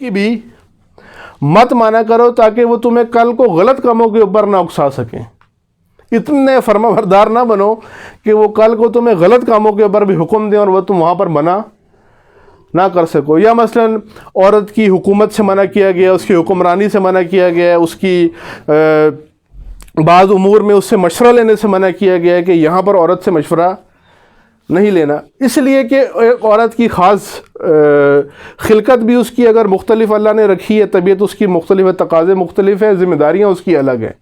کی بھی مت مانا کرو تاکہ وہ تمہیں کل کو غلط کاموں کے اوپر نہ اکسا سکیں. اتنے فرما بردار نہ بنو کہ وہ کل کو تمہیں غلط کاموں کے اوپر بھی حکم دیں اور وہ تم وہاں پر منع نہ کر سکو. یا مثلا عورت کی حکومت سے منع کیا گیا، اس کی حکمرانی سے منع کیا گیا، اس کی بعض امور میں اس سے مشورہ لینے سے منع کیا گیا ہے کہ یہاں پر عورت سے مشورہ نہیں لینا، اس لیے کہ ایک عورت کی خاص خلقت بھی اس کی اگر مختلف اللہ نے رکھی ہے، طبیعت اس کی مختلف ہے، تقاضے مختلف ہیں، ذمہ داریاں اس کی الگ ہیں.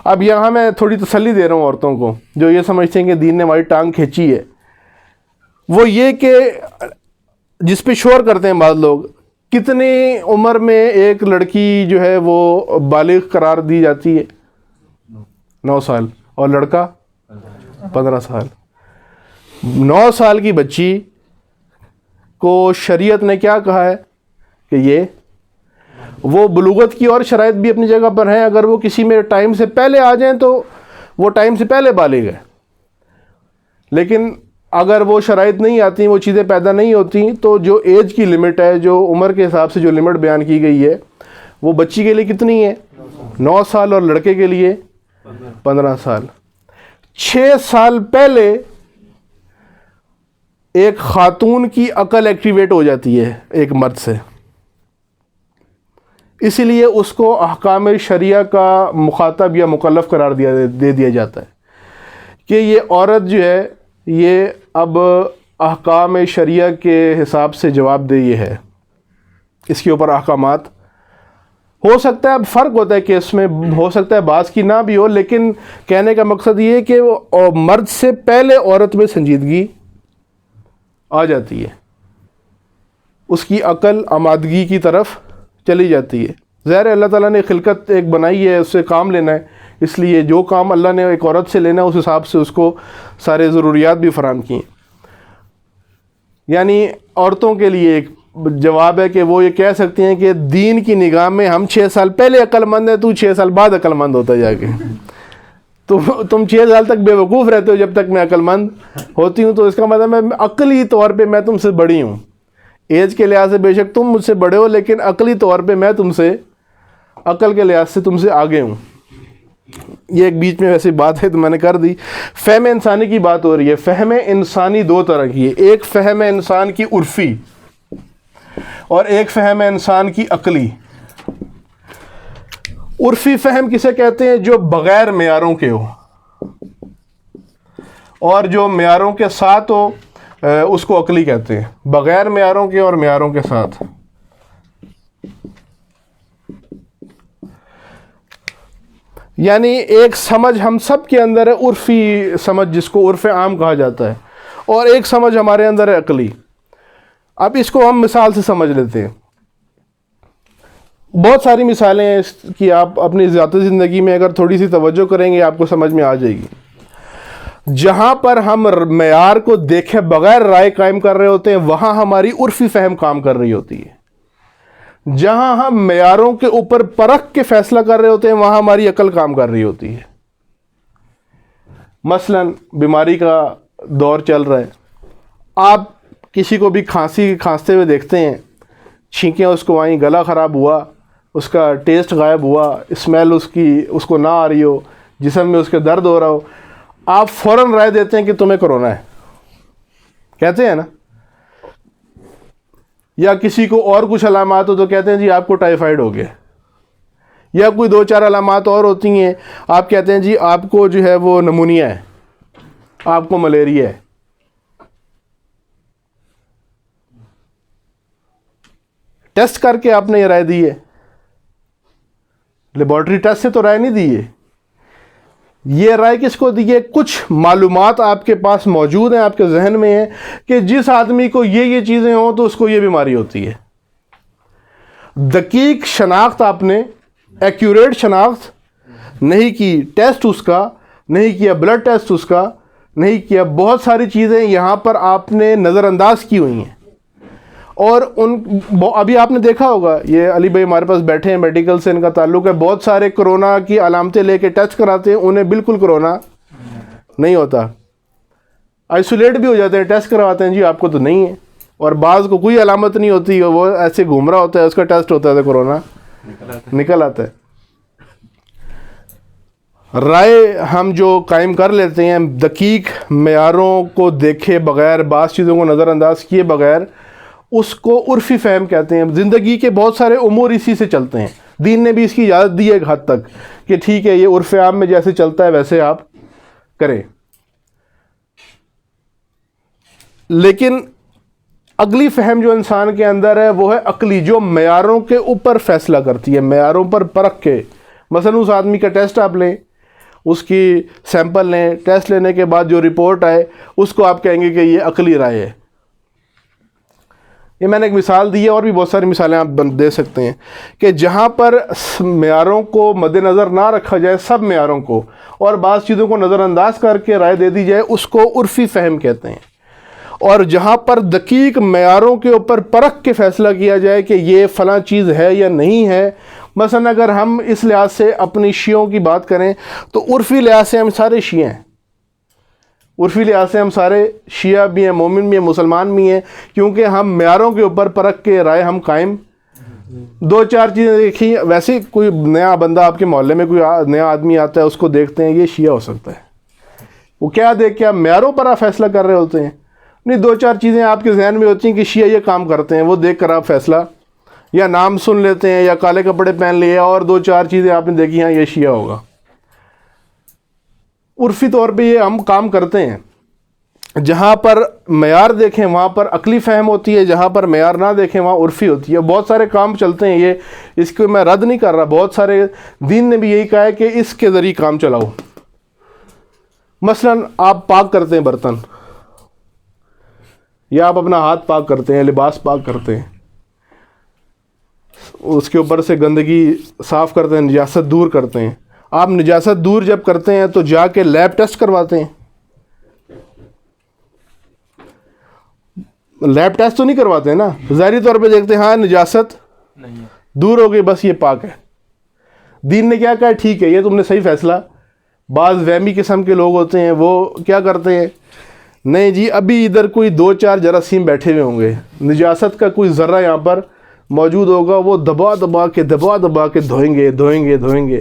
اب یہاں میں تھوڑی تسلی دے رہا ہوں عورتوں کو جو یہ سمجھتے ہیں کہ دین نے ہماری ٹانگ کھینچی ہے. وہ یہ کہ جس پہ شور کرتے ہیں بعض لوگ، کتنی عمر میں ایک لڑکی جو ہے وہ بالغ قرار دی جاتی ہے؟ 9 سال. اور لڑکا 15 سال. 9 سال کی بچی کو شریعت نے کیا کہا ہے کہ یہ وہ بلوغت کی اور شرائط بھی اپنی جگہ پر ہیں. اگر وہ کسی میں ٹائم سے پہلے آ جائیں تو وہ ٹائم سے پہلے بالغ ہے، لیکن اگر وہ شرائط نہیں آتی، وہ چیزیں پیدا نہیں ہوتی، تو جو ایج کی لمٹ ہے، جو عمر کے حساب سے جو لمٹ بیان کی گئی ہے، وہ بچی کے لیے کتنی ہے؟ 9 سال، اور لڑکے کے لیے 15 سال. 6 سال پہلے ایک خاتون کی عقل ایکٹیویٹ ہو جاتی ہے ایک مرد سے، اسی لیے اس کو احکام شریعہ کا مخاطب یا مکلف قرار دے دیا جاتا ہے کہ یہ عورت جو ہے یہ اب احکام شریعہ کے حساب سے جواب دہ ہے، اس کے اوپر احکامات. ہو سکتا ہے اب فرق ہوتا ہے کہ اس میں ہو سکتا ہے بعض کی نہ بھی ہو، لیکن کہنے کا مقصد یہ ہے کہ وہ مرد سے پہلے عورت میں سنجیدگی آ جاتی ہے، اس کی عقل آمادگی کی طرف چلی جاتی ہے. ظاہر ہے اللہ تعالیٰ نے خلقت ایک بنائی ہے، اس سے کام لینا ہے، اس لیے جو کام اللہ نے ایک عورت سے لینا ہے اس حساب سے اس کو سارے ضروریات بھی فراہم کی ہیں. یعنی عورتوں کے لیے ایک جواب ہے کہ وہ یہ کہہ سکتی ہیں کہ دین کی نگاہ میں ہم 6 سال پہلے عقل مند ہیں، تو 6 سال بعد عقل مند ہوتا جا کے. تم 6 سال تک بے وقوف رہتے ہو جب تک میں عقل مند ہوتی ہوں، تو اس کا مطلب ہے عقلی طور پہ میں تم سے بڑی ہوں. ایج کے لحاظ سے بے شک تم مجھ سے بڑے ہو، لیکن عقلی طور پہ میں تم سے عقل کے لحاظ سے تم سے آگے ہوں. یہ ایک بیچ میں ویسی بات ہے تو میں نے کر دی. فہم انسانی کی بات ہو رہی ہے. فہم انسانی 2 طرح کی ہے، ایک فہم انسان کی عرفی اور ایک فہم انسان کی عقلی. عرفی فہم کسے کہتے ہیں؟ جو بغیر معیاروں کے ہو، اور جو معیاروں کے ساتھ ہو اس کو عقلی کہتے ہیں. بغیر معیاروں کے اور معیاروں کے ساتھ. یعنی ایک سمجھ ہم سب کے اندر ہے، عرفی سمجھ جس کو عرف عام کہا جاتا ہے، اور ایک سمجھ ہمارے اندر ہے عقلی. اب اس کو ہم مثال سے سمجھ لیتے ہیں. بہت ساری مثالیں ہیں اس کی، آپ اپنی ذاتی زندگی میں اگر تھوڑی سی توجہ کریں گے آپ کو سمجھ میں آ جائے گی. جہاں پر ہم معیار کو دیکھے بغیر رائے قائم کر رہے ہوتے ہیں وہاں ہماری عرفی فہم کام کر رہی ہوتی ہے. جہاں ہم معیاروں کے اوپر پرکھ کے فیصلہ کر رہے ہوتے ہیں وہاں ہماری عقل کام کر رہی ہوتی ہے. مثلا بیماری کا دور چل رہا ہے، آپ کسی کو بھی کھانستے ہوئے دیکھتے ہیں، چھینکیں اس کو آئیں، گلا خراب ہوا، اس کا ٹیسٹ غائب ہوا، اسمیل اس کو نہ آ رہی ہو، جسم میں اس کے درد ہو رہا ہو، آپ فوراً رائے دیتے ہیں کہ تمہیں کرونا ہے، کہتے ہیں نا. یا کسی کو اور کچھ علامات ہو تو کہتے ہیں جی آپ کو ٹائیفائیڈ ہو گیا. یا کوئی 2-4 علامات اور ہوتی ہیں، آپ کہتے ہیں جی آپ کو جو ہے وہ نمونیا ہے، آپ کو ملیریا ہے. ٹیسٹ کر کے آپ نے یہ رائے دی ہے، لیبارٹری ٹیسٹ سے تو رائے نہیں دی ہے. یہ رائے کس کو دی ہے؟ کچھ معلومات آپ کے پاس موجود ہیں، آپ کے ذہن میں ہیں کہ جس آدمی کو یہ چیزیں ہوں تو اس کو یہ بیماری ہوتی ہے. دقیق شناخت آپ نے، ایکوریٹ شناخت نہیں کی، ٹیسٹ اس کا نہیں کیا، بلڈ ٹیسٹ اس کا نہیں کیا، بہت ساری چیزیں یہاں پر آپ نے نظر انداز کی ہوئی ہیں. اور ابھی آپ نے دیکھا ہوگا، یہ علی بھائی ہمارے پاس بیٹھے ہیں، میڈیکل سے ان کا تعلق ہے، بہت سارے کرونا کی علامتیں لے کے ٹیسٹ کراتے ہیں، انہیں بالکل کرونا نہیں ہوتا. آئسولیٹ بھی ہو جاتے ہیں، ٹیسٹ کرواتے ہیں جی آپ کو تو نہیں ہے. اور بعض کو کوئی علامت نہیں ہوتی، وہ ایسے گھوم رہا ہوتا ہے، اس کا ٹیسٹ ہوتا ہے تو کورونا نکل آتا ہے۔ رائے ہم جو قائم کر لیتے ہیں دقیق معیاروں کو دیکھے بغیر، بعض چیزوں کو نظر انداز کیے بغیر، اس کو عرفی فہم کہتے ہیں۔ زندگی کے بہت سارے امور اسی سے چلتے ہیں، دین نے بھی اس کی اجازت دی ہے ایک حد تک کہ ٹھیک ہے یہ عرف عام میں جیسے چلتا ہے ویسے آپ کریں، لیکن اگلی فہم جو انسان کے اندر ہے وہ ہے عقلی، جو معیاروں کے اوپر فیصلہ کرتی ہے، معیاروں پر پرکھ کے۔ مثلا اس آدمی کا ٹیسٹ آپ لیں، اس کی سیمپل لیں، ٹیسٹ لینے کے بعد جو رپورٹ آئے اس کو آپ کہیں گے کہ یہ عقلی رائے ہے۔ یہ میں نے ایک مثال دی ہے، اور بھی بہت ساری مثالیں آپ دے سکتے ہیں کہ جہاں پر معیاروں کو مد نظر نہ رکھا جائے، سب معیاروں کو، اور بعض چیزوں کو نظر انداز کر کے رائے دے دی جائے، اس کو عرفی فہم کہتے ہیں۔ اور جہاں پر دقیق معیاروں کے اوپر پرکھ کے فیصلہ کیا جائے کہ یہ فلاں چیز ہے یا نہیں ہے، مثلا اگر ہم اس لحاظ سے اپنی شیعوں کی بات کریں تو عرفی لحاظ سے ہم سارے شیعہ ہیں، عرفی لحاظ سے ہم سارے شیعہ بھی ہیں، مومن بھی ہیں، مسلمان بھی ہیں، کیونکہ ہم معیاروں کے اوپر پرکھ کے رائے ہم قائم۔ دو چار چیزیں دیکھی، ویسے کوئی نیا بندہ آپ کے محلے میں کوئی نیا آدمی آتا ہے، اس کو دیکھتے ہیں یہ شیعہ ہو سکتا ہے، وہ کیا دیکھ کے آپ معیاروں پر آپ فیصلہ کر رہے ہوتے ہیں؟ نہیں، دو چار چیزیں آپ کے ذہن میں ہوتی ہیں کہ شیعہ یہ کام کرتے ہیں، وہ دیکھ کر آپ فیصلہ یا نام سن لیتے ہیں یا کالے کپڑے پہن لیے اور دو چار چیزیں آپ نے دیکھی ہیں یہ شیعہ ہوگا۔ عرفی طور پہ یہ ہم کام کرتے ہیں، جہاں پر معیار دیکھیں وہاں پر عقلی فہم ہوتی ہے، جہاں پر معیار نہ دیکھیں وہاں عرفی ہوتی ہے۔ بہت سارے کام چلتے ہیں، یہ اس کو میں رد نہیں کر رہا، بہت سارے دین نے بھی یہی کہا ہے کہ اس کے ذریعے کام چلاؤ۔ مثلا آپ پاک کرتے ہیں برتن، یا آپ اپنا ہاتھ پاک کرتے ہیں، لباس پاک کرتے ہیں، اس کے اوپر سے گندگی صاف کرتے ہیں، نجاست دور کرتے ہیں۔ آپ نجاست دور جب کرتے ہیں تو جا کے لیب ٹیسٹ کرواتے ہیں، لیب ٹیسٹ تو نہیں کرواتے ہیں نا، ظاہری طور پہ دیکھتے ہیں ہاں نجاست دور ہو گئی، بس یہ پاک ہے۔ دین نے کیا کہا؟ ٹھیک ہے یہ تم نے صحیح فیصلہ۔ بعض وہمی قسم کے لوگ ہوتے ہیں، وہ کیا کرتے ہیں، نہیں جی ابھی ادھر کوئی دو چار جراثیم بیٹھے ہوئے ہوں گے، نجاست کا کوئی ذرہ یہاں پر موجود ہوگا، وہ دبا دبا کے دھوئیں گے۔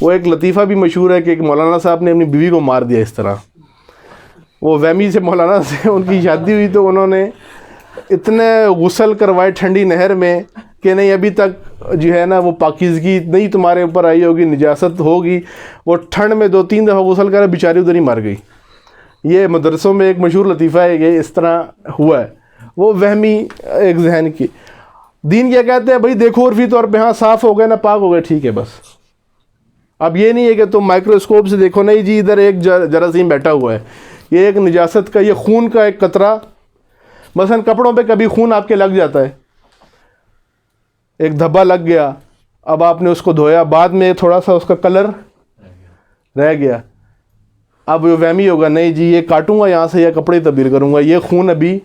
وہ ایک لطیفہ بھی مشہور ہے کہ ایک مولانا صاحب نے اپنی بیوی کو مار دیا اس طرح، وہ وہمی سے مولانا سے ان کی شادی ہوئی تو انہوں نے اتنے غسل کروائے ٹھنڈی نہر میں کہ نہیں ابھی تک جو ہے نا وہ پاکیزگی نہیں تمہارے اوپر آئی ہوگی، نجاست ہوگی۔ وہ ٹھنڈ میں 2-3 دفعہ غسل کرا، بیچاری ادھر ہی مر گئی۔ یہ مدرسوں میں ایک مشہور لطیفہ ہے کہ اس طرح ہوا ہے، وہ وہمی ایک ذہن کی۔ دین کیا کہتے ہیں؟ بھائی دیکھو عرفی طور پہ ہاں صاف ہو گئے نا، پاک ہو گئے، ٹھیک ہے بس۔ اب یہ نہیں ہے کہ تم مائکروسکوپ سے دیکھو، نہیں جی ادھر ایک جراثیم بیٹھا ہوا ہے، یہ ایک نجاست کا، یہ خون کا ایک قطرہ، مثلا کپڑوں پہ کبھی خون آپ کے لگ جاتا ہے، ایک دھبا لگ گیا، اب آپ نے اس کو دھویا، بعد میں تھوڑا سا اس کا کلر رہ گیا، اب وہ وہمی ہوگا، نہیں جی یہ کاٹوں گا یہاں سے یا کپڑے تبدیل کروں گا، یہ خون ابھی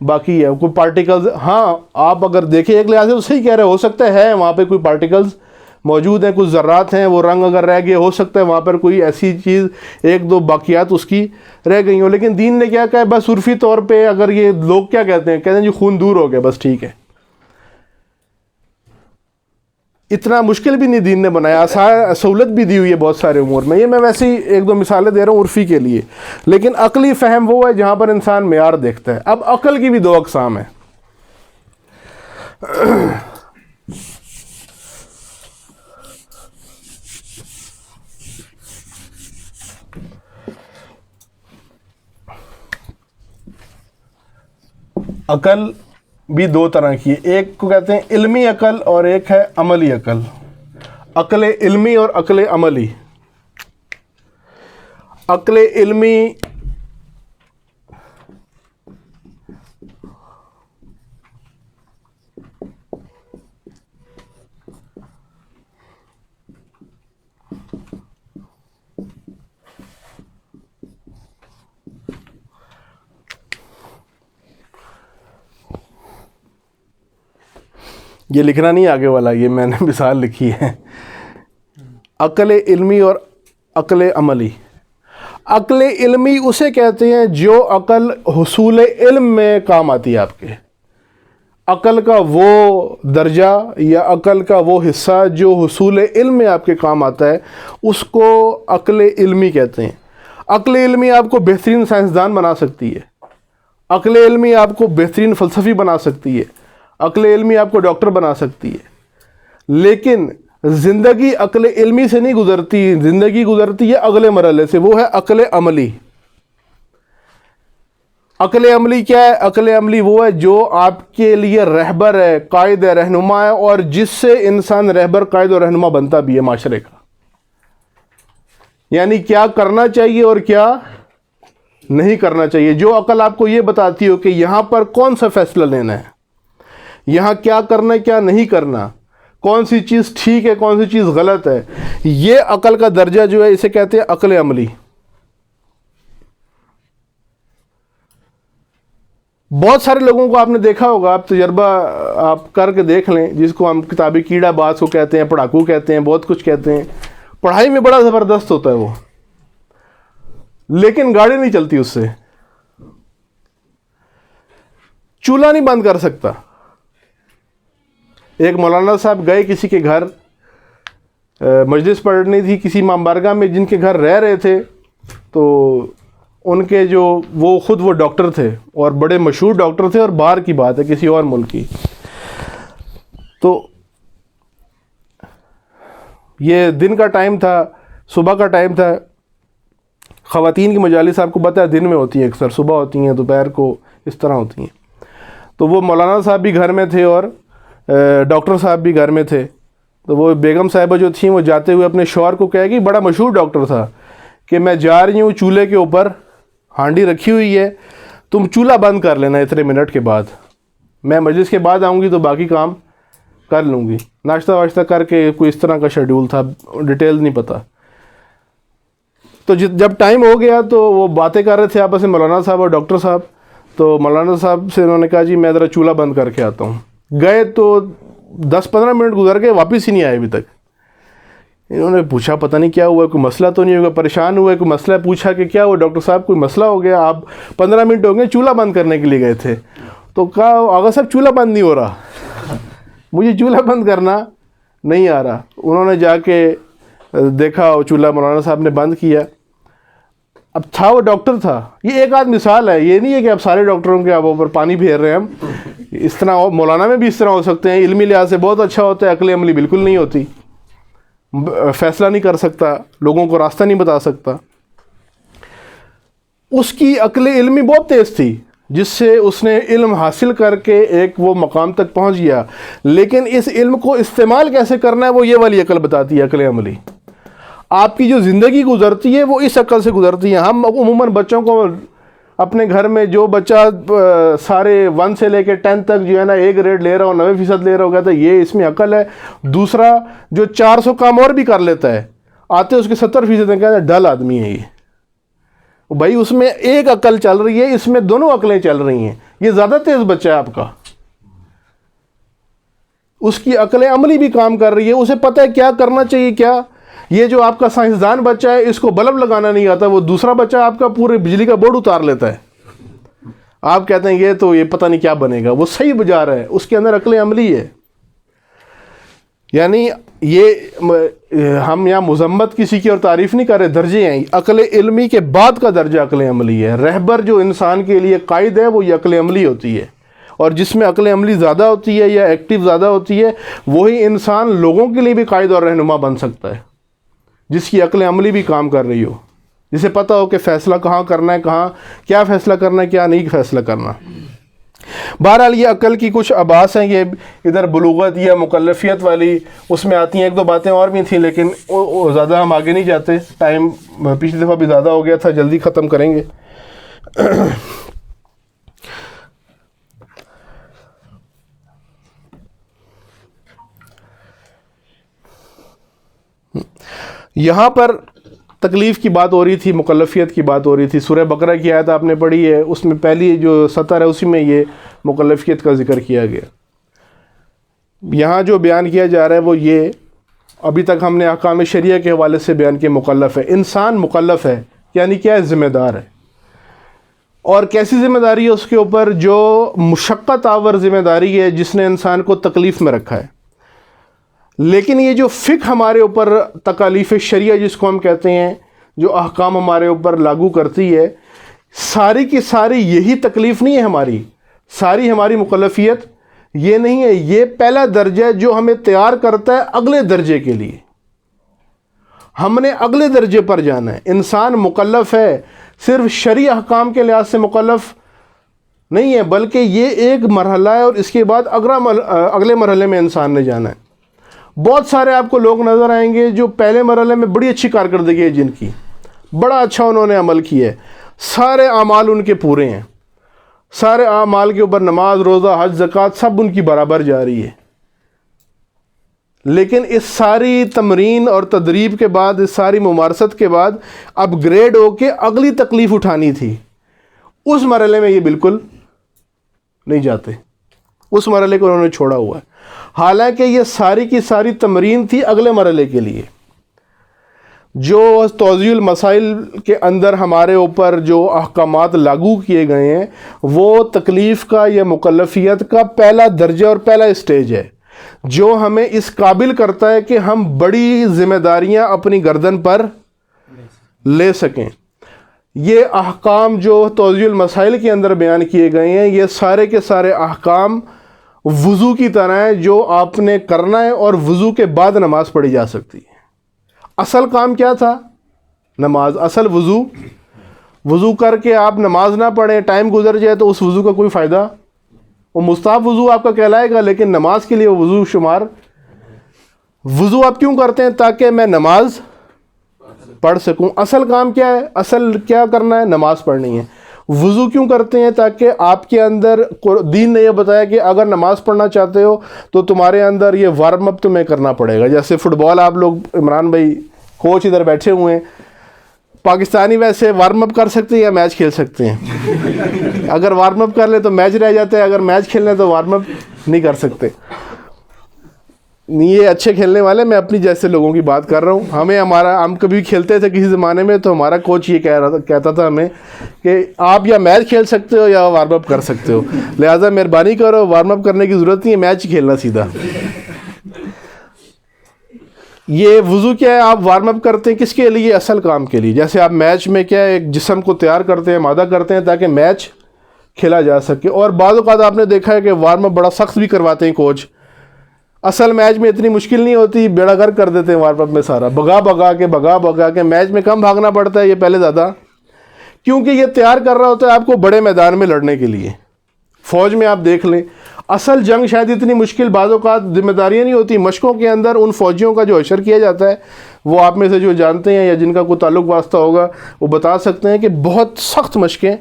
باقی ہے، کوئی پارٹیکلز۔ ہاں آپ اگر دیکھیں ایک لحاظ سے تو صحیح کہہ رہے، ہو سکتا ہے وہاں پہ کوئی پارٹیکلز موجود ہیں، کچھ ذرات ہیں، وہ رنگ اگر رہ گئے، ہو سکتا ہے وہاں پر کوئی ایسی چیز ایک دو باقیات اس کی رہ گئی ہوں، لیکن دین نے کیا کہا ہے؟ بس عرفی طور پہ اگر یہ لوگ کیا کہتے ہیں جی خون دور ہو گیا، بس ٹھیک ہے۔ اتنا مشکل بھی نہیں دین نے بنایا، سہولت بھی دی ہوئی ہے بہت سارے امور میں۔ یہ میں ویسے ہی ایک دو مثالیں دے رہا ہوں عرفی کے لیے، لیکن عقلی فہم وہ ہے جہاں پر انسان معیار دیکھتا ہے۔ اب عقل کی بھی دو اقسام ہیں۔ عقل بھی دو طرح کی ہے، ایک کو کہتے ہیں علمی عقل اور ایک ہے عملی عقل۔ عقل علمی اور عقل عملی۔ عقل علمی یہ لکھنا نہیں آگے والا، یہ میں نے مثال لکھی ہے۔ عقل علمی اور عقل عملی۔ عقل علمی اسے کہتے ہیں جو عقل حصول علم میں کام آتی ہے آپ کے. عقل کا وہ درجہ یا عقل کا وہ حصہ جو حصول علم میں آپ کے کام آتا ہے اس کو عقل علمی کہتے ہیں. عقل علمی آپ کو بہترین سائنسدان بنا سکتی ہے. عقل علمی آپ کو بہترین فلسفی بنا سکتی ہے. عقل علمی آپ کو ڈاکٹر بنا سکتی ہے. لیکن زندگی عقل علمی سے نہیں گزرتی، زندگی گزرتی ہے اگلے مرحلے سے، وہ ہے عقل عملی. عقل عملی کیا ہے؟ عقل عملی وہ ہے جو آپ کے لیے رہبر ہے، قائد ہے، رہنما ہے، اور جس سے انسان رہبر، قائد اور رہنما بنتا بھی ہے معاشرے کا. یعنی کیا کرنا چاہیے اور کیا نہیں کرنا چاہیے. جو عقل آپ کو یہ بتاتی ہو کہ یہاں پر کون سا فیصلہ لینا ہے، یہاں کیا کرنا ہے کیا نہیں کرنا، کون سی چیز ٹھیک ہے کون سی چیز غلط ہے، یہ عقل کا درجہ جو ہے اسے کہتے ہیں عقل عملی. بہت سارے لوگوں کو آپ نے دیکھا ہوگا، آپ تجربہ آپ کر کے دیکھ لیں، جس کو ہم کتابی کیڑا باز کو کہتے ہیں، پڑھاکو کہتے ہیں، بہت کچھ کہتے ہیں. پڑھائی میں بڑا زبردست ہوتا ہے وہ، لیکن گاڑی نہیں چلتی اس سے. چولہا نہیں بند کر سکتا. ایک مولانا صاحب گئے کسی کے گھر، مجلس پڑھنی تھی کسی امام بارگاہ میں جن کے گھر رہ رہے تھے. تو ان کے جو وہ ڈاکٹر تھے اور بڑے مشہور ڈاکٹر تھے، اور باہر کی بات ہے کسی اور ملک کی. تو یہ دن کا ٹائم تھا، صبح کا ٹائم تھا. خواتین کی مجالس آپ کو پتہ ہے دن میں ہوتی ہیں، اکثر صبح ہوتی ہیں، دوپہر کو اس طرح ہوتی ہیں. تو وہ مولانا صاحب بھی گھر میں تھے اور ڈاکٹر صاحب بھی گھر میں تھے. تو وہ بیگم صاحبہ جو تھیں وہ جاتے ہوئے اپنے شوہر کو کہے گی، بڑا مشہور ڈاکٹر تھا، کہ میں جا رہی ہوں، چولہے کے اوپر ہانڈی رکھی ہوئی ہے، تم چولہا بند کر لینا اتنے منٹ کے بعد، میں مجلس کے بعد آؤں گی تو باقی کام کر لوں گی. ناشتہ واشتہ کر کے کوئی اس طرح کا شیڈول تھا، ڈیٹیل نہیں پتہ. تو جب ٹائم ہو گیا تو وہ باتیں کر رہے تھے آپس میں مولانا صاحب اور ڈاکٹر صاحب. تو مولانا صاحب سے انہوں نے کہا جی میں ذرا چولہا بند کر کے آتا ہوں. گئے تو 10-15 منٹ گزر گئے، واپس ہی نہیں آئے ابھی تک. انہوں نے پوچھا پتہ نہیں کیا ہوا، کوئی مسئلہ تو نہیں ہوگا، پریشان ہوئے، کوئی مسئلہ پوچھا کہ کیا ہوا ڈاکٹر صاحب کوئی مسئلہ ہو گیا، آپ 15 منٹ ہو گئے چولہا بند کرنے کے لیے گئے تھے. تو کہا آغا صاحب چولہا بند نہیں ہو رہا، مجھے چولہا بند کرنا نہیں آ رہا. انہوں نے جا کے دیکھا چولہا مولانا صاحب نے بند کیا. اب تھا وہ ڈاکٹر تھا. یہ ایک آدھ مثال ہے، یہ نہیں ہے کہ اب سارے ڈاکٹروں کے آپ اوپر پانی پھیر رہے ہیں ہم. اس طرح مولانا میں بھی اس طرح ہو سکتے ہیں. علمی لحاظ سے بہت اچھا ہوتا ہے، عقل عملی بالکل نہیں ہوتی، فیصلہ نہیں کر سکتا، لوگوں کو راستہ نہیں بتا سکتا. اس کی عقل علمی بہت تیز تھی جس سے اس نے علم حاصل کر کے ایک وہ مقام تک پہنچ گیا. لیکن اس علم کو استعمال کیسے کرنا ہے وہ یہ والی عقل بتاتی ہے، عقل عملی. آپ کی جو زندگی گزرتی ہے وہ اس عقل سے گزرتی ہے. ہم عموماً بچوں کو اپنے گھر میں جو بچہ سارے 1 سے لے کے 10 تک جو ہے نا A گریڈ لے رہا ہو، 90% لے رہا ہو، کہتا ہے یہ اس میں عقل ہے. دوسرا جو 400 کام اور بھی کر لیتا ہے، آتے اس کے 70% کہتے ہیں ڈل آدمی ہے یہ. بھائی اس میں ایک عقل چل رہی ہے، اس میں دونوں عقلیں چل رہی ہیں. یہ زیادہ تیز بچہ ہے آپ کا، اس کی عقل عملی بھی کام کر رہی ہے، اسے پتہ ہے کیا کرنا چاہیے کیا. یہ جو آپ کا سائنسدان بچہ ہے اس کو بلب لگانا نہیں آتا، وہ دوسرا بچہ آپ کا پورے بجلی کا بورڈ اتار لیتا ہے. آپ کہتے ہیں یہ پتہ نہیں کیا بنے گا، وہ صحیح بجا رہا ہے، اس کے اندر عقل عملی ہے. یعنی یہ ہم یہاں مذمت کسی کی اور تعریف نہیں کر رہے، درجے ہیں. عقل علمی کے بعد کا درجہ عقل عملی ہے. رہبر جو انسان کے لیے قائد ہے وہ یہ عقل عملی ہوتی ہے. اور جس میں عقل عملی زیادہ ہوتی ہے یا ایکٹیو زیادہ ہوتی ہے وہی انسان لوگوں کے لیے بھی قائد اور رہنما بن سکتا ہے، جس کی عقل عملی بھی کام کر رہی ہو، جسے پتہ ہو کہ فیصلہ کہاں کرنا ہے، کہاں کیا فیصلہ کرنا ہے، کیا نہیں فیصلہ کرنا. بہرحال یہ عقل کی کچھ آباس ہیں، یہ ادھر بلوغت یا مکلفیت والی اس میں آتی ہیں. ایک دو باتیں اور بھی تھیں لیکن زیادہ ہم آگے نہیں جاتے، ٹائم پچھلی دفعہ بھی زیادہ ہو گیا تھا، جلدی ختم کریں گے. یہاں پر تکلیف کی بات ہو رہی تھی، مکلفیت کی بات ہو رہی تھی. سورہ بقرہ کی آیت آپ نے پڑھی ہے، اس میں پہلی جو سطر ہے اسی میں یہ مکلفیت کا ذکر کیا گیا. یہاں جو بیان کیا جا رہا ہے وہ یہ، ابھی تک ہم نے احکام شریعہ کے حوالے سے بیان کیا مکلف ہے. انسان مکلف ہے یعنی کیا ہے؟ ذمہ دار ہے. اور کیسی ذمہ داری ہے اس کے اوپر؟ جو مشقت آور ذمہ داری ہے جس نے انسان کو تکلیف میں رکھا ہے. لیکن یہ جو فقہ ہمارے اوپر تکالیف شریعہ جس کو ہم کہتے ہیں، جو احکام ہمارے اوپر لاگو کرتی ہے، ساری کی ساری یہی تکلیف نہیں ہے ہماری، ساری ہماری مکلفیت یہ نہیں ہے. یہ پہلا درجہ ہے جو ہمیں تیار کرتا ہے اگلے درجے کے لیے. ہم نے اگلے درجے پر جانا ہے. انسان مکلف ہے، صرف شرعی احکام کے لحاظ سے مکلف نہیں ہے، بلکہ یہ ایک مرحلہ ہے اور اس کے بعد اگلے مرحلے میں انسان نے جانا ہے. بہت سارے آپ کو لوگ نظر آئیں گے جو پہلے مرحلے میں بڑی اچھی کارکردگی ہے، جن کی بڑا اچھا انہوں نے عمل کیا ہے، سارے اعمال ان کے پورے ہیں، سارے اعمال کے اوپر نماز، روزہ، حج، زکوٰۃ سب ان کی برابر جاری ہے. لیکن اس ساری تمرین اور تدریب کے بعد، اس ساری ممارست کے بعد اپ گریڈ ہو کے اگلی تکلیف اٹھانی تھی، اس مرحلے میں یہ بالکل نہیں جاتے. اس مرحلے کو انہوں نے چھوڑا ہوا ہے، حالانکہ یہ ساری کی ساری تمرین تھی اگلے مرحلے کے لیے. جو توضیح المسائل کے اندر ہمارے اوپر جو احکامات لاگو کیے گئے ہیں، وہ تکلیف کا یا مکلفیت کا پہلا درجہ اور پہلا اسٹیج ہے، جو ہمیں اس قابل کرتا ہے کہ ہم بڑی ذمہ داریاں اپنی گردن پر لے سکیں. یہ احکام جو توضیح المسائل کے اندر بیان کیے گئے ہیں، یہ سارے کے سارے احکام وضو کی طرح ہیں جو آپ نے کرنا ہے، اور وضو کے بعد نماز پڑھی جا سکتی ہے. اصل کام کیا تھا؟ نماز. اصل وضو کر کے آپ نماز نہ پڑھیں، ٹائم گزر جائے تو اس وضو کا کوئی فائدہ. وہ مستحب وضو آپ کا کہلائے گا، لیکن نماز کے لیے وہ وضو شمار. وضو آپ کیوں کرتے ہیں؟ تاکہ میں نماز پڑھ سکوں. اصل کام کیا ہے؟ اصل کیا کرنا ہے؟ نماز پڑھنی ہے. وضو کیوں کرتے ہیں؟ تاکہ آپ کے اندر دین نے یہ بتایا کہ اگر نماز پڑھنا چاہتے ہو تو تمہارے اندر یہ وارم اپ تمہیں کرنا پڑے گا. جیسے فٹ بال آپ لوگ، عمران بھائی کوچ ادھر بیٹھے ہوئے ہیں، پاکستانی ویسے وارم اپ کر سکتے ہیں یا میچ کھیل سکتے ہیں؟ اگر وارم اپ کر لے تو میچ رہ جاتا ہے، اگر میچ کھیلنا ہے تو وارم اپ نہیں کر سکتے. یہ اچھے کھیلنے والے، میں اپنی جیسے لوگوں کی بات کر رہا ہوں. ہم کبھی کھیلتے تھے کسی زمانے میں، تو ہمارا کوچ یہ کہتا تھا ہمیں کہ آپ یا میچ کھیل سکتے ہو یا وارم اپ کر سکتے ہو، لہٰذا مہربانی کرو، وارم اپ کرنے کی ضرورت نہیں ہے، میچ ہی کھیلنا سیدھا. یہ وضو کیا ہے؟ آپ وارم اپ کرتے ہیں کس کے لیے؟ اصل کام کے لیے. جیسے آپ میچ میں کیا ہے، ایک جسم کو تیار کرتے ہیں، آمادہ کرتے ہیں تاکہ میچ کھیلا جا سکے. اور بعض اوقات آپ نے دیکھا ہے کہ وارم اپ بڑا سخت بھی کرواتے ہیں کوچ. اصل میچ میں اتنی مشکل نہیں ہوتی، بیڑا گھر کر دیتے ہیں وارم اپ میں سارا، بھگا کے. میچ میں کم بھاگنا پڑتا ہے، یہ پہلے زیادہ، کیونکہ یہ تیار کر رہا ہوتا ہے آپ کو بڑے میدان میں لڑنے کے لیے. فوج میں آپ دیکھ لیں، اصل جنگ شاید اتنی مشکل بعض اوقات ذمہ داریاں نہیں ہوتی، مشقوں کے اندر ان فوجیوں کا جو حشر کیا جاتا ہے، وہ آپ میں سے جو جانتے ہیں یا جن کا کوئی تعلق واسطہ ہوگا وہ بتا سکتے ہیں کہ بہت سخت مشقیں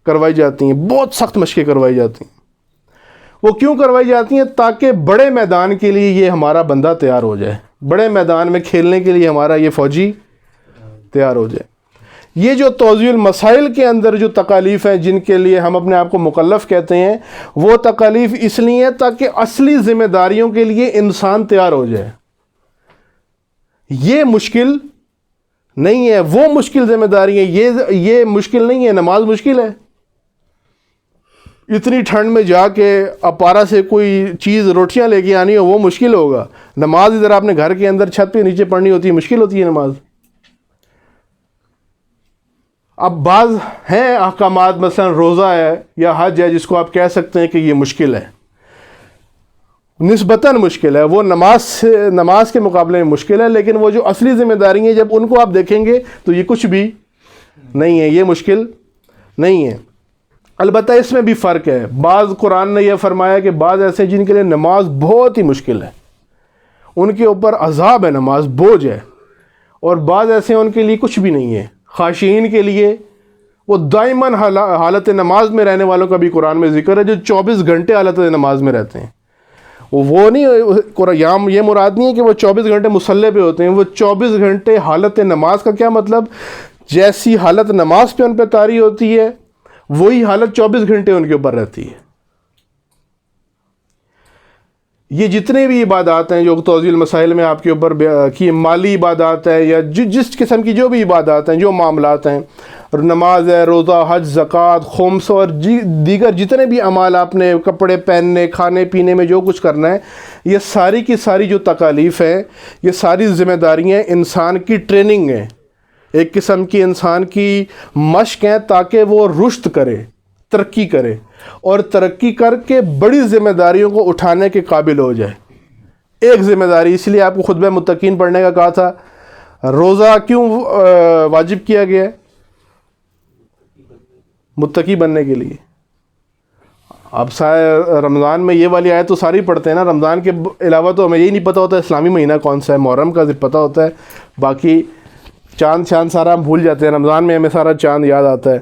کروائی جاتی ہیں، بہت سخت مشقیں کروائی جاتی ہیں. وہ کیوں کروائی جاتی ہیں؟ تاکہ بڑے میدان کے لیے یہ ہمارا بندہ تیار ہو جائے، بڑے میدان میں کھیلنے کے لیے ہمارا یہ فوجی تیار ہو جائے. یہ جو توضیح المسائل کے اندر جو تکالیف ہیں جن کے لیے ہم اپنے آپ کو مکلف کہتے ہیں، وہ تکالیف اس لیے تاکہ اصلی ذمہ داریوں کے لیے انسان تیار ہو جائے. یہ مشکل نہیں ہے، وہ مشکل ذمہ داری ہے. یہ مشکل نہیں ہے. نماز مشکل ہے، اتنی ٹھنڈ میں جا کے اپارا سے کوئی چیز روٹیاں لے کے آنی ہو وہ مشکل ہوگا. نماز ادھر آپ نے گھر کے اندر چھت پہ نیچے پڑھنی ہوتی ہے، مشکل ہوتی ہے نماز. اب بعض ہیں احکامات، مثلا روزہ ہے یا حج ہے، جس کو آپ کہہ سکتے ہیں کہ یہ مشکل ہے، نسبتاً مشکل ہے. وہ نماز کے مقابلے میں مشکل ہے، لیکن وہ جو اصلی ذمہ داری ہیں جب ان کو آپ دیکھیں گے تو یہ کچھ بھی نہیں ہے، یہ مشکل نہیں ہے. البتہ اس میں بھی فرق ہے. بعض قرآن نے یہ فرمایا کہ بعض ایسے جن کے لیے نماز بہت ہی مشکل ہے، ان کے اوپر عذاب ہے، نماز بوجھ ہے. اور بعض ایسے ان کے لیے کچھ بھی نہیں ہے. خاشعین کے لیے وہ دائماً حالت نماز میں رہنے والوں کا بھی قرآن میں ذکر ہے، جو 24 گھنٹے حالت نماز میں رہتے ہیں. وہ نہیں، یہ مراد نہیں ہے کہ وہ 24 گھنٹے مصلی پہ ہوتے ہیں. وہ 24 گھنٹے حالت نماز کا کیا مطلب؟ جیسی حالت نماز پہ ان پہ طاری ہوتی ہے وہی حالت 24 گھنٹے ان کے اوپر رہتی ہے. یہ جتنے بھی عبادات ہیں جو توضیح المسائل میں آپ کے اوپر کی مالی عبادات ہے یا جس قسم کی جو بھی عبادات ہیں، جو معاملات ہیں، نماز ہے، روزہ، حج، زکوٰۃ، خمس اور دیگر جتنے بھی اعمال آپ نے کپڑے پہننے، کھانے پینے میں جو کچھ کرنا ہے، یہ ساری کی ساری جو تکالیف ہیں، یہ ساری ذمہ داریاں انسان کی ٹریننگ ہیں، ایک قسم کی انسان کی مشق ہیں تاکہ وہ رشد کرے، ترقی کرے اور ترقی کر کے بڑی ذمہ داریوں کو اٹھانے کے قابل ہو جائے۔ ایک ذمہ داری، اس لیے آپ کو خطبہ متقین پڑھنے کا کہا تھا۔ روزہ کیوں واجب کیا گیا ہے؟ متقی بننے کے لیے۔ اب رمضان میں یہ والی آیت تو ساری پڑھتے ہیں نا، رمضان کے علاوہ تو ہمیں یہی نہیں پتہ ہوتا اسلامی مہینہ کون سا ہے، محرم کا پتہ ہوتا ہے، باقی چاند سارا ہم بھول جاتے ہیں، رمضان میں ہمیں سارا چاند یاد آتا ہے،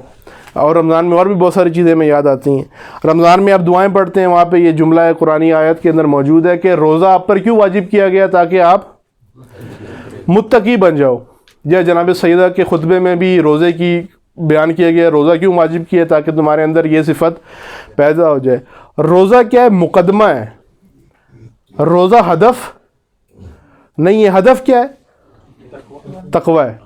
اور رمضان میں اور بھی بہت ساری چیزیں ہمیں یاد آتی ہیں۔ رمضان میں آپ دعائیں پڑھتے ہیں، وہاں پہ یہ جملہ قرآنی آیت کے اندر موجود ہے کہ روزہ آپ پر کیوں واجب کیا گیا؟ تاکہ آپ متقی بن جاؤ۔ یا جناب سیدہ کے خطبے میں بھی روزے کی بیان کیا گیا، روزہ کیوں واجب کیا؟ تاکہ تمہارے اندر یہ صفت پیدا ہو جائے۔ روزہ کیا ہے؟ مقدمہ ہے، روزہ ہدف نہیں ہے۔ ہدف کیا ہے؟ تقوی ہے۔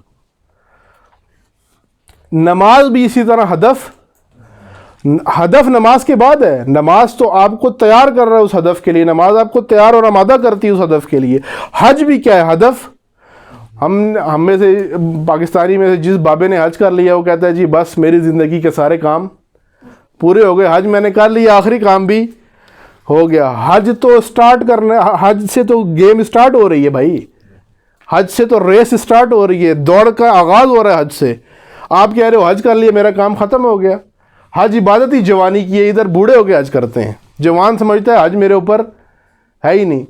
نماز بھی اسی طرح ہدف نماز کے بعد ہے۔ نماز تو آپ کو تیار کر رہا ہے اس ہدف کے لیے، نماز آپ کو تیار اور آمادہ کرتی ہے اس ہدف کے لیے۔ حج بھی کیا ہے؟ ہدف۔ ہم میں سے پاکستانی میں سے جس بابے نے حج کر لیا وہ کہتا ہے جی بس میری زندگی کے سارے کام پورے ہو گئے، حج میں نے کر لیا، آخری کام بھی ہو گیا۔ حج تو سٹارٹ کرنا، حج سے تو گیم سٹارٹ ہو رہی ہے بھائی، حج سے تو ریس سٹارٹ ہو رہی ہے، دوڑ کا آغاز ہو رہا ہے حج سے۔ آپ کہہ رہے ہو حج کر لیا میرا کام ختم ہو گیا؟ حج عبادت ہی جوانی کی ہے، ادھر بوڑھے ہو کے حج کرتے ہیں، جوان سمجھتا ہے حج میرے اوپر ہے ہی نہیں۔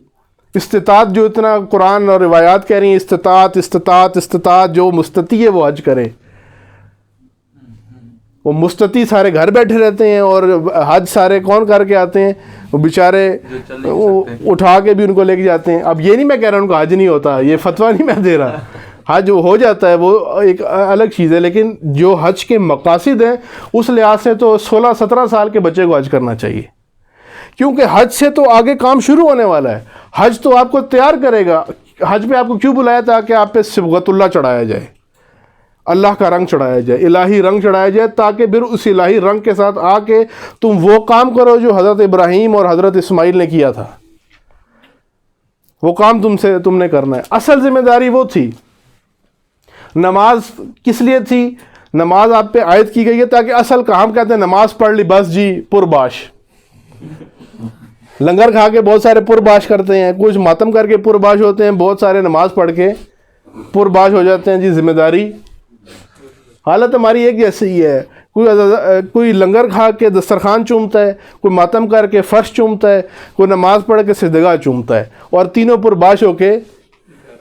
استطاعت جو اتنا قرآن اور روایات کہہ رہی ہیں، استطاعت جو مستطیع ہے وہ حج کرے۔ وہ مستطیع سارے گھر بیٹھے رہتے ہیں اور حج سارے کون کر کے آتے ہیں؟ وہ بیچارے اٹھا کے بھی ان کو لے کے جاتے ہیں۔ اب یہ نہیں میں کہہ رہا ہوں ان کا حج نہیں ہوتا، یہ فتویٰ نہیں میں دے رہا، حج ہو جاتا ہے، وہ ایک الگ چیز ہے، لیکن جو حج کے مقاصد ہیں اس لحاظ سے تو 16-17 سال کے بچے کو حج کرنا چاہیے، کیونکہ حج سے تو آگے کام شروع ہونے والا ہے۔ حج تو آپ کو تیار کرے گا۔ حج پہ آپ کو کیوں بلایا؟ تاکہ آپ پہ صبغت اللہ چڑھایا جائے، اللہ کا رنگ چڑھایا جائے، الہی رنگ چڑھایا جائے، تاکہ پھر اس الہی رنگ کے ساتھ آ کے تم وہ کام کرو جو حضرت ابراہیم اور حضرت اسماعیل نے کیا تھا، وہ کام تم نے کرنا ہے۔ اصل ذمہ داری وہ تھی۔ نماز کس لیے تھی؟ نماز آپ پہ عائد کی گئی ہے تاکہ اصل کام کہتے ہیں نماز پڑھ لی بس جی پرباش۔ لنگر کھا کے بہت سارے پرباش کرتے ہیں، کچھ ماتم کر کے پرباش ہوتے ہیں، بہت سارے نماز پڑھ کے پرباش ہو جاتے ہیں۔ جی ذمہ داری حالت ہماری ایک جیسی ہی ہے، کوئی لنگر کھا کے دسترخوان چومتا ہے، کوئی ماتم کر کے فرش چومتا ہے، کوئی نماز پڑھ کے سجدگاہ چومتا ہے، اور تینوں پرباش ہو کے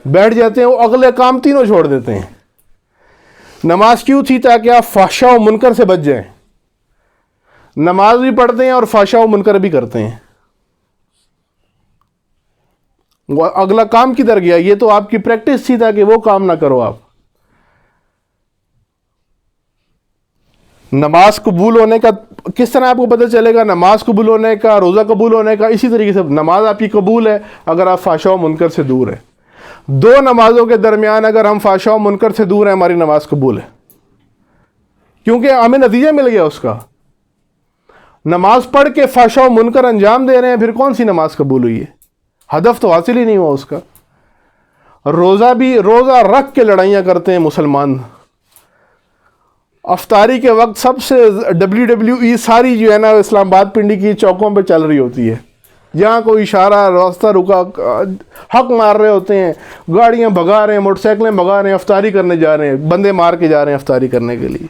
بیٹھ جاتے ہیں، وہ اگلے کام تینوں چھوڑ دیتے ہیں۔ نماز کیوں تھی؟ تاکہ آپ فحشاء و منکر سے بچ جائیں۔ نماز بھی پڑھتے ہیں اور فحشاء و منکر بھی کرتے ہیں، اگلا کام کدھر گیا؟ یہ تو آپ کی پریکٹس تھی تاکہ وہ کام نہ کرو آپ۔ نماز قبول ہونے کا کس طرح آپ کو پتہ چلے گا؟ نماز قبول ہونے کا، روزہ قبول ہونے کا اسی طریقے سے نماز آپ کی قبول ہے اگر آپ فحشاء و منکر سے دور ہیں۔ دو نمازوں کے درمیان اگر ہم فحشاء و منکر سے دور ہیں ہماری نماز قبول ہے، کیونکہ ہمیں نتیجہ مل گیا اس کا۔ نماز پڑھ کے فحشاء و منکر انجام دے رہے ہیں، پھر کون سی نماز قبول ہوئی ہے؟ ہدف تو حاصل ہی نہیں ہوا اس کا۔ روزہ رکھ کے لڑائیاں کرتے ہیں مسلمان۔ افطاری کے وقت سب سے WWE ساری جو ہے نا اسلام آباد پنڈی کی چوکوں پہ چل رہی ہوتی ہے، جہاں کوئی اشارہ راستہ رکا حق مار رہے ہوتے ہیں، گاڑیاں بھگا رہے ہیں، موٹر سائیکلیں بھگا رہے ہیں، افطاری کرنے جا رہے ہیں، بندے مار کے جا رہے ہیں افطاری کرنے کے لیے،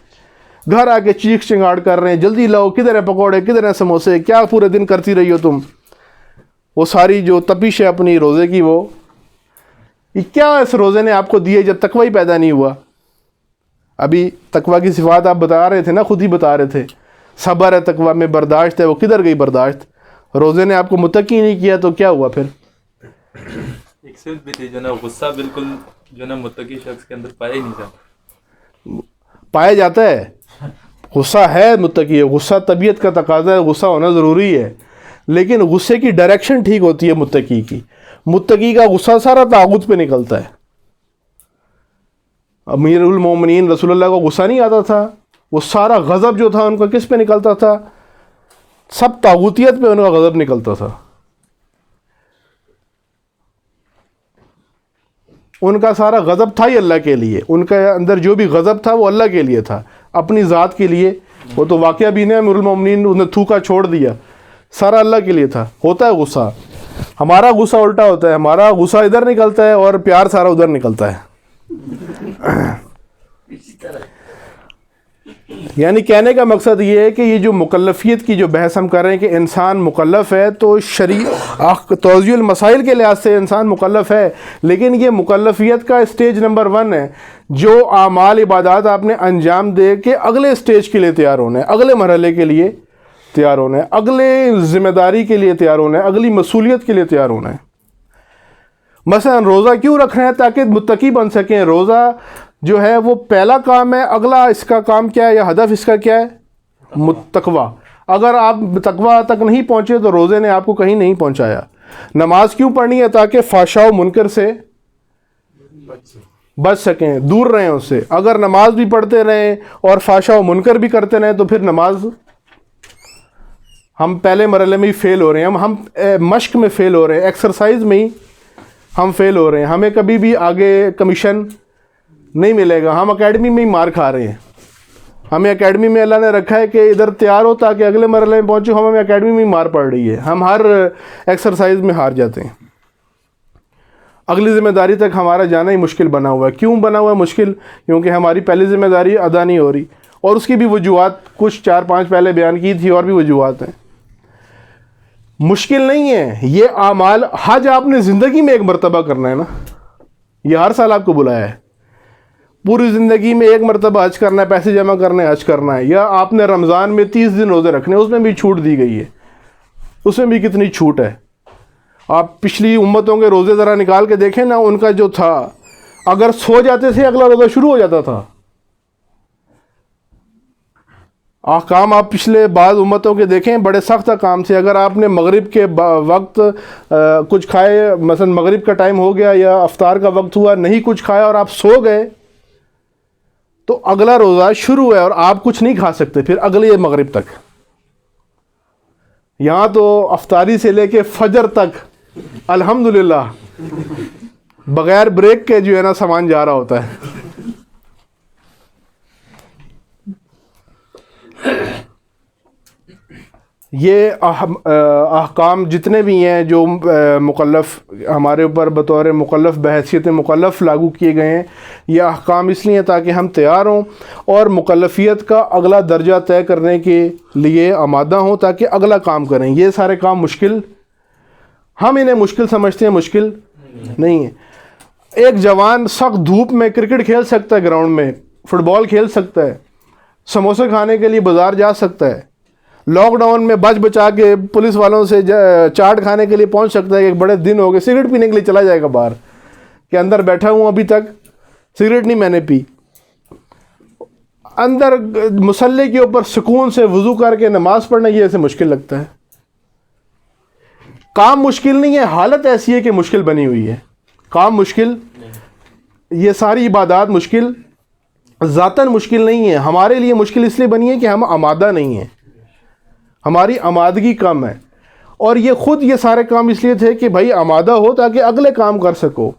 گھر آ کے چیخ چنگاڑ کر رہے ہیں جلدی لاؤ، کدھر ہے پکوڑے، کدھر ہیں سموسے، کیا پورے دن کرتی رہی ہو تم۔ وہ ساری جو تپش ہے اپنی روزے کی، وہ کیا اس روزے نے آپ کو دیے جب تقوی ہی پیدا نہیں ہوا؟ ابھی تقوی کی صفات آپ بتا رہے تھے نا، خود ہی بتا رہے تھے، صبر ہے تقوی میں، برداشت ہے، وہ کدھر گئی برداشت؟ روزے نے آپ کو متقی نہیں کیا تو کیا ہوا پھر؟ ایک صفت بھی تھی جو نا غصہ بالکل جو نا متقی شخص کے اندر پایا ہی نہیں جاتا۔ پایا جاتا ہے، غصہ ہے متقی، غصہ طبیعت کا تقاضا ہے، غصہ ہونا ضروری ہے، لیکن غصے کی ڈائریکشن ٹھیک ہوتی ہے متقی کی. متقی کا غصہ سارا طاغوت پہ نکلتا ہے. امیر المومنین رسول اللہ کو غصہ نہیں آتا تھا, وہ سارا غضب جو تھا ان کا کس پہ نکلتا تھا؟ سب طاغوتیت پہ ان کا غضب نکلتا تھا. ان کا سارا غضب تھا ہی اللہ کے لیے, ان کا اندر جو بھی غضب تھا وہ اللہ کے لیے تھا, اپنی ذات کے لیے. وہ تو واقعہ بھی نہیں, امیر المومنین انہیں تھوکا چھوڑ دیا, سارا اللہ کے لیے تھا. ہوتا ہے غصہ, ہمارا غصہ الٹا ہوتا ہے, ہمارا غصہ ادھر نکلتا ہے اور پیار سارا ادھر نکلتا ہے. یعنی کہنے کا مقصد یہ ہے کہ یہ جو مکلفیت کی جو بحث ہم کر رہے ہیں کہ انسان مکلف ہے, تو توضیح المسائل کے لحاظ سے انسان مکلف ہے, لیکن یہ مکلفیت کا اسٹیج نمبر 1 ہے. جو اعمال عبادات آپ نے انجام دے کے اگلے اسٹیج کے لیے تیار ہونا ہے, اگلے مرحلے کے لیے تیار ہونا ہے, اگلے ذمہ داری کے لیے تیار ہونا ہے, اگلی مسئولیت کے لیے تیار ہونا ہے. مثلا روزہ کیوں رکھنا ہے؟ تاکہ متقی بن سکیں. روزہ جو ہے وہ پہلا کام ہے, اگلا اس کا کام کیا ہے یا ہدف اس کا کیا ہے؟ تقویٰ. اگر آپ تقویٰ تک نہیں پہنچے تو روزے نے آپ کو کہیں نہیں پہنچایا. نماز کیوں پڑھنی ہے؟ تاکہ فحشاء و منکر سے بچ سکیں, دور رہیں اس سے. اگر نماز بھی پڑھتے رہیں اور فحشاء و منکر بھی کرتے رہیں تو پھر نماز, ہم پہلے مرحلے میں ہی فیل ہو رہے ہیں, ہم مشق میں فیل ہو رہے ہیں, ایکسرسائز میں ہی ہم فیل ہو رہے ہیں. ہمیں کبھی بھی آگے کمیشن نہیں ملے گا, ہم اکیڈمی میں ہی مار کھا رہے ہیں. ہمیں اکیڈمی میں اللہ نے رکھا ہے کہ ادھر تیار ہو تاکہ اگلے مرحلے میں پہنچو, ہمیں اکیڈمی میں ہی مار پڑ رہی ہے, ہم ہر ایکسرسائز میں ہار جاتے ہیں. اگلی ذمہ داری تک ہمارا جانا ہی مشکل بنا ہوا ہے. کیوں بنا ہوا ہے مشکل؟ کیونکہ ہماری پہلی ذمہ داری ادا نہیں ہو رہی, اور اس کی بھی وجوہات کچھ 4-5 پہلے بیان کی تھی, اور بھی وجوہات ہیں. مشکل نہیں ہے یہ اعمال. حج آپ نے زندگی میں ایک مرتبہ کرنا ہے نا, یہ ہر سال آپ کو بلایا ہے, پوری زندگی میں ایک مرتبہ حج کرنا ہے, پیسے جمع کرنے حج کرنا ہے. یا آپ نے رمضان میں 30 دن روزے رکھنے, اس میں بھی چھوٹ دی گئی ہے, اس میں بھی کتنی چھوٹ ہے. آپ پچھلی امتوں کے روزے ذرا نکال کے دیکھیں نا, ان کا جو تھا, اگر سو جاتے تھے اگلا روزہ شروع ہو جاتا تھا. احکام آپ پچھلے بعض امتوں کے دیکھیں, بڑے سخت احکام تھے. اگر آپ نے مغرب کے وقت کچھ کھائے, مثلا مغرب کا ٹائم ہو گیا یا افطار کا وقت ہوا, نہیں کچھ کھایا اور آپ سو گئے, تو اگلا روزہ شروع ہے اور آپ کچھ نہیں کھا سکتے پھر اگلے مغرب تک. یہاں تو افطاری سے لے کے فجر تک الحمدللہ بغیر بریک کے جو ہے نا سامان جا رہا ہوتا ہے. یہ احکام جتنے بھی ہیں جو مکلف ہمارے اوپر بطور مکلف بحیثیت مکلف لاگو کیے گئے ہیں, یہ احکام اس لیے تاکہ ہم تیار ہوں اور مکلفیت کا اگلا درجہ طے کرنے کے لیے آمادہ ہوں, تاکہ اگلا کام کریں. یہ سارے کام مشکل, ہم انہیں مشکل سمجھتے ہیں, مشکل نہیں ہے. ایک جوان سخت دھوپ میں کرکٹ کھیل سکتا ہے, گراؤنڈ میں فٹ بال کھیل سکتا ہے, سموسے کھانے کے لیے بازار جا سکتا ہے, لاک ڈاؤن میں بچ بچا کے پولیس والوں سے چاٹ کھانے کے لیے پہنچ سکتا ہے. ایک بڑے دن ہو گئے, سگریٹ پینے کے لیے چلا جائے گا باہر, کہ اندر بیٹھا ہوں ابھی تک سگریٹ نہیں میں نے پی. اندر مصلی کے اوپر سکون سے وضو کر کے نماز پڑھنا, یہ ایسے مشکل لگتا ہے. کام مشکل نہیں ہے, حالت ایسی ہے کہ مشکل بنی ہوئی ہے. کام مشکل, یہ ساری عبادات مشکل ذاتاً مشکل نہیں ہے. ہمارے لیے مشکل اس لیے بنی ہے کہ ہم آمادہ نہیں ہیں, ہماری آمادگی کم ہے. اور یہ خود یہ سارے کام اس لیے تھے کہ بھائی آمادہ ہو تاکہ اگلے کام کر سکو.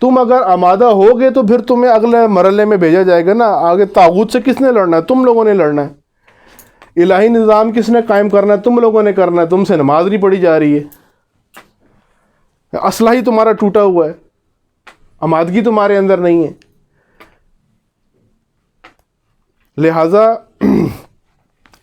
تم اگر آمادہ ہوگے تو پھر تمہیں اگلے مرحلے میں بھیجا جائے گا نا. آگے طاغوت سے کس نے لڑنا ہے؟ تم لوگوں نے لڑنا ہے. الہی نظام کس نے قائم کرنا ہے؟ تم لوگوں نے کرنا ہے. تم سے نماز نہیں پڑھی جا رہی ہے, اسلحہ ہی تمہارا ٹوٹا ہوا ہے, آمادگی تمہارے اندر نہیں ہے. لہٰذا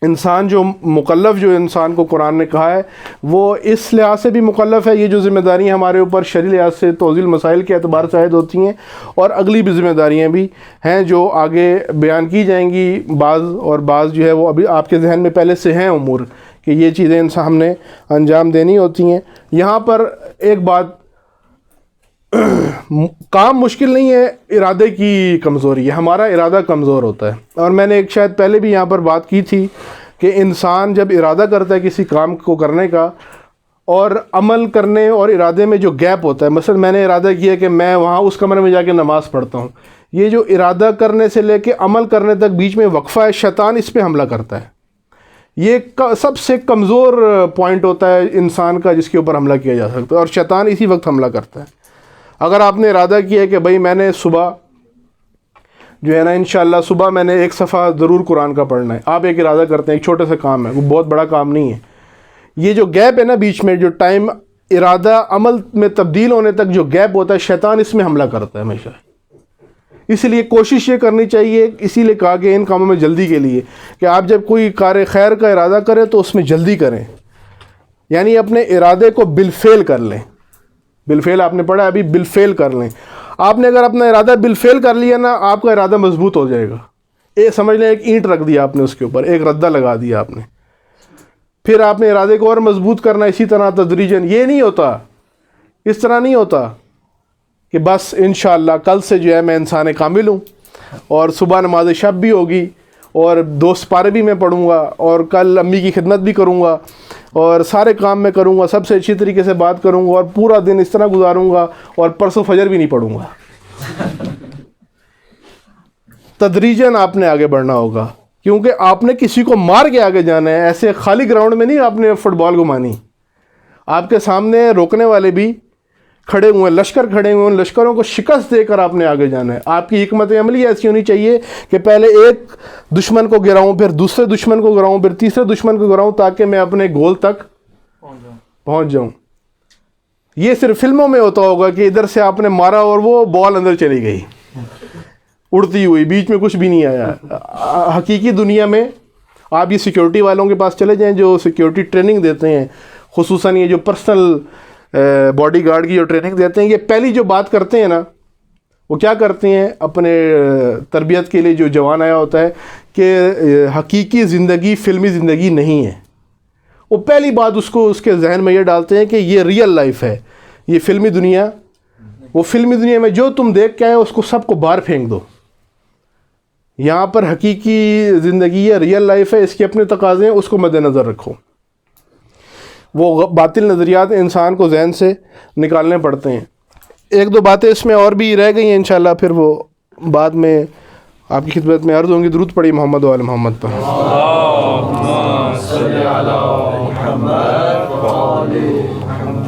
انسان جو مکلف, جو انسان کو قرآن نے کہا ہے, وہ اس لحاظ سے بھی مکلف ہے. یہ جو ذمہ داریاں ہمارے اوپر شرعی لحاظ سے توضیح المسائل کے اعتبار سے عائد ہوتی ہیں, اور اگلی بھی ذمہ داریاں بھی ہیں جو آگے بیان کی جائیں گی. بعض جو ہے وہ ابھی آپ کے ذہن میں پہلے سے ہیں امور, کہ یہ چیزیں انسان ہم نے انجام دینی ہوتی ہیں. یہاں پر ایک بات, کام مشکل نہیں ہے, ارادے کی کمزوری ہے. ہمارا ارادہ کمزور ہوتا ہے. اور میں نے ایک شاید پہلے بھی یہاں پر بات کی تھی کہ انسان جب ارادہ کرتا ہے کسی کام کو کرنے کا, اور عمل کرنے اور ارادے میں جو گیپ ہوتا ہے. مثلا میں نے ارادہ کیا کہ میں وہاں اس کمرے میں جا کے نماز پڑھتا ہوں, یہ جو ارادہ کرنے سے لے کے عمل کرنے تک بیچ میں وقفہ ہے, شیطان اس پہ حملہ کرتا ہے. یہ سب سے کمزور پوائنٹ ہوتا ہے انسان کا جس کے اوپر حملہ کیا جا سکتا ہے, اور شیطان اسی وقت حملہ کرتا ہے. اگر آپ نے ارادہ کیا کہ بھائی میں نے صبح جو ہے نا انشاءاللہ صبح میں نے 1 صفحہ ضرور قرآن کا پڑھنا ہے, آپ ایک ارادہ کرتے ہیں, ایک چھوٹا سا کام ہے, وہ بہت بڑا کام نہیں ہے. یہ جو گیپ ہے نا بیچ میں, جو ٹائم ارادہ عمل میں تبدیل ہونے تک جو گیپ ہوتا ہے, شیطان اس میں حملہ کرتا ہے ہمیشہ. اس لیے کوشش یہ کرنی چاہیے, اسی لیے کہا کہ ان کاموں میں جلدی کے لیے کہ آپ جب کوئی کار خیر کا ارادہ کریں تو اس میں جلدی کریں, یعنی اپنے ارادے کو بالفعل کر لیں. بالفعل آپ نے پڑھا ابھی, بالفعل کر لیں. آپ نے اگر اپنا ارادہ بالفعل کر لیا نا, آپ کا ارادہ مضبوط ہو جائے گا. سمجھ لیں ایک اینٹ رکھ دیا آپ نے اس کے اوپر, ایک ردہ لگا دیا آپ نے, پھر آپ نے ارادے کو اور مضبوط کرنا اسی طرح تدریجاً. یہ نہیں ہوتا, اس طرح نہیں ہوتا کہ بس انشاءاللہ کل سے جو ہے میں انسان کامل ہوں, اور صبح نماز شب بھی ہوگی, اور 2 سپارے بھی میں پڑھوں گا, اور کل امی کی خدمت بھی کروں گا, اور سارے کام میں کروں گا, سب سے اچھی طریقے سے بات کروں گا, اور پورا دن اس طرح گزاروں گا, اور پرسوں فجر بھی نہیں پڑھوں گا. تدریجاً آپ نے آگے بڑھنا ہوگا, کیونکہ آپ نے کسی کو مار کے آگے جانا ہے. ایسے خالی گراؤنڈ میں نہیں آپ نے فٹ بال گھمانی. آپ کے سامنے روکنے والے بھی کھڑے ہوئے ہیں, لشکر کھڑے ہوئے ہیں, ان لشکروں کو شکست دے کر آپ نے آگے جانا ہے. آپ کی حکمت عملی ایسی ہونی چاہیے کہ پہلے ایک دشمن کو گراؤں, پھر دوسرے دشمن کو گراؤں, پھر تیسرے دشمن کو گراؤں, تاکہ میں اپنے گول تک پہنچ جاؤں. یہ صرف فلموں میں ہوتا ہوگا کہ ادھر سے آپ نے مارا اور وہ بال اندر چلی گئی اڑتی ہوئی, بیچ میں کچھ بھی نہیں آیا. حقیقی دنیا میں آپ یہ سیکیورٹی والوں کے پاس چلے جائیں جو سیکیورٹی ٹریننگ دیتے ہیں, خصوصاً یہ جو پرسنل باڈی گارڈ کی جو ٹریننگ دیتے ہیں, یہ پہلی جو بات کرتے ہیں نا, وہ کیا کرتے ہیں اپنے تربیت کے لیے جو جوان آیا ہوتا ہے کہ حقیقی زندگی فلمی زندگی نہیں ہے. وہ پہلی بات اس کے ذہن میں یہ ڈالتے ہیں کہ یہ ریئل لائف ہے, یہ فلمی دنیا. وہ فلمی دنیا میں جو تم دیکھ کے آئے اس کو سب کو باہر پھینک دو. یہاں پر حقیقی زندگی ہے, ریئل لائف ہے, اس کے اپنے تقاضے ہیں, اس کو مد نظر رکھو. وہ باطل نظریات انسان کو ذہن سے نکالنے پڑتے ہیں. 1-2 باتیں اس میں اور بھی رہ گئی ہیں انشاءاللہ, پھر وہ بعد میں آپ کی خدمت میں عرض ہوں گی. درود پڑھی محمد و آل محمد پر.